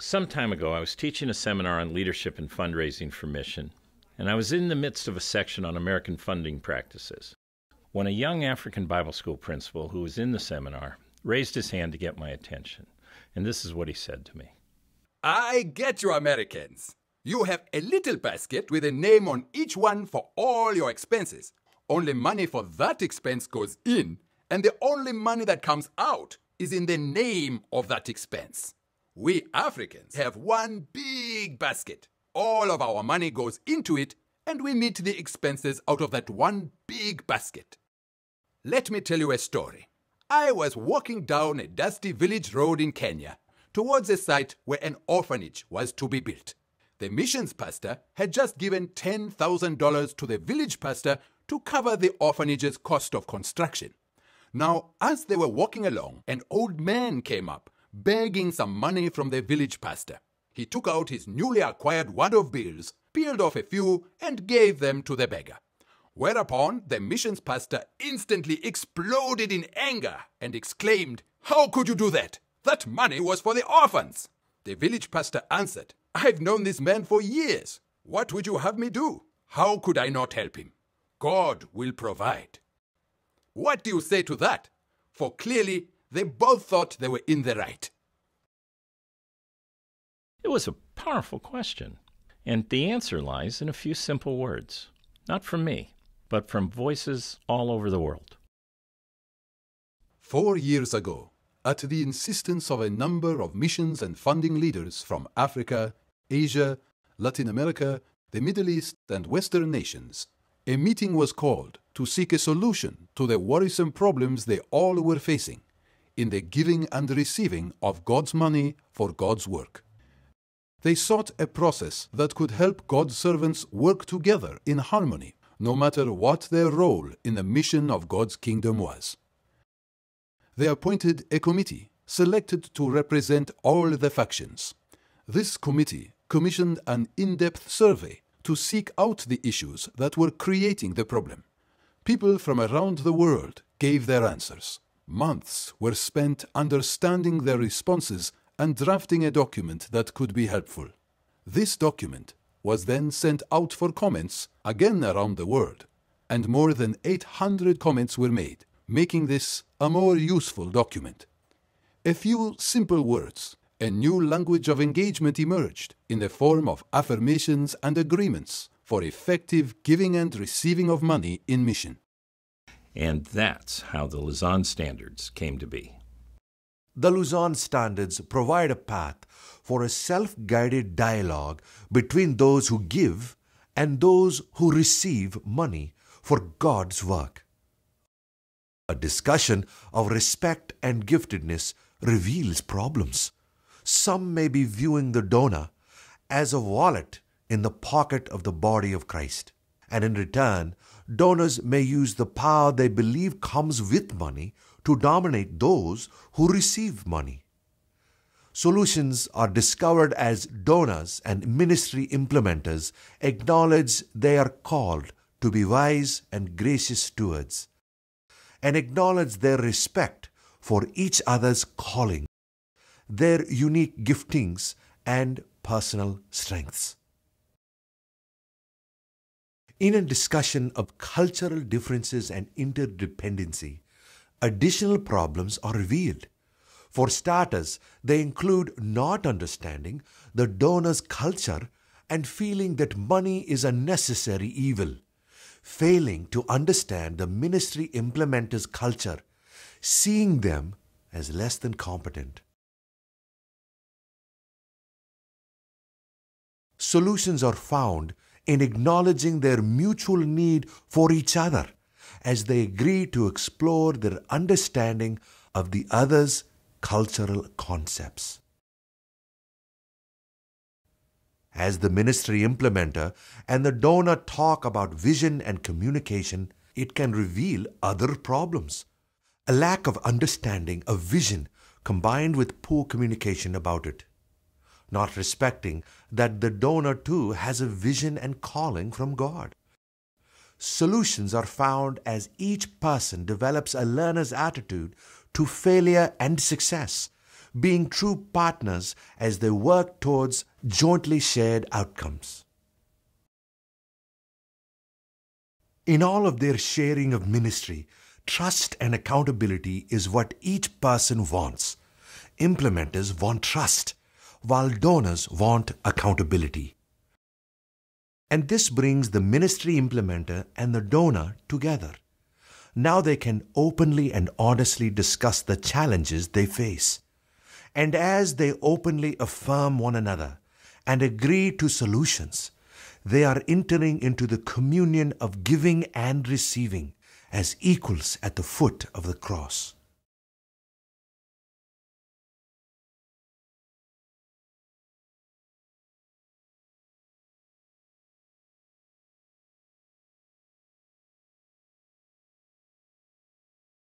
Some time ago, I was teaching a seminar on leadership and fundraising for mission, and I was in the midst of a section on American funding practices when a young African Bible school principal who was in the seminar raised his hand to get my attention, and this is what he said to me. I get you, Americans. You have a little basket with a name on each one for all your expenses. Only money for that expense goes in, and the only money that comes out is in the name of that expense. We Africans have one big basket. All of our money goes into it, and we meet the expenses out of that one big basket. Let me tell you a story. I was walking down a dusty village road in Kenya towards a site where an orphanage was to be built. The missions pastor had just given $10,000 to the village pastor to cover the orphanage's cost of construction. Now, as they were walking along, an old man came up, begging some money from the village pastor. He took out his newly acquired wad of bills, peeled off a few, and gave them to the beggar. Whereupon, the missions pastor instantly exploded in anger and exclaimed, "How could you do that? That money was for the orphans." The village pastor answered, "I've known this man for years. What would you have me do? How could I not help him? God will provide." What do you say to that? For clearly, they both thought they were in the right. It was a powerful question, and the answer lies in a few simple words, not from me, but from voices all over the world. 4 years ago, at the insistence of a number of missions and funding leaders from Africa, Asia, Latin America, the Middle East, and Western nations, a meeting was called to seek a solution to the worrisome problems they all were facing in the giving and receiving of God's money for God's work. They sought a process that could help God's servants work together in harmony, no matter what their role in the mission of God's kingdom was. They appointed a committee selected to represent all the factions. This committee commissioned an in-depth survey to seek out the issues that were creating the problem. People from around the world gave their answers. Months were spent understanding their responses and drafting a document that could be helpful. This document was then sent out for comments again around the world, and more than 800 comments were made, making this a more useful document. A few simple words, a new language of engagement emerged in the form of affirmations and agreements for effective giving and receiving of money in mission. And that's how the Lausanne Standards came to be. The Lausanne Standards provide a path for a self-guided dialogue between those who give and those who receive money for God's work. A discussion of respect and giftedness reveals problems. Some may be viewing the donor as a wallet in the pocket of the body of Christ, and in return, donors may use the power they believe comes with money to dominate those who receive money. Solutions are discovered as donors and ministry implementers acknowledge they are called to be wise and gracious stewards, and acknowledge their respect for each other's calling, their unique giftings and personal strengths. In a discussion of cultural differences and interdependency, additional problems are revealed. For starters, they include not understanding the donor's culture and feeling that money is a necessary evil, failing to understand the ministry implementer's culture, seeing them as less than competent. Solutions are found in acknowledging their mutual need for each other as they agree to explore their understanding of the other's cultural concepts. As the ministry implementer and the donor talk about vision and communication, it can reveal other problems. A lack of understanding of vision combined with poor communication about it. Not respecting that the donor too has a vision and calling from God. Solutions are found as each person develops a learner's attitude to failure and success, being true partners as they work towards jointly shared outcomes. In all of their sharing of ministry, trust and accountability is what each person wants. Implementers want trust, while donors want accountability. And this brings the ministry implementer and the donor together. Now they can openly and honestly discuss the challenges they face. And as they openly affirm one another and agree to solutions, they are entering into the communion of giving and receiving as equals at the foot of the cross.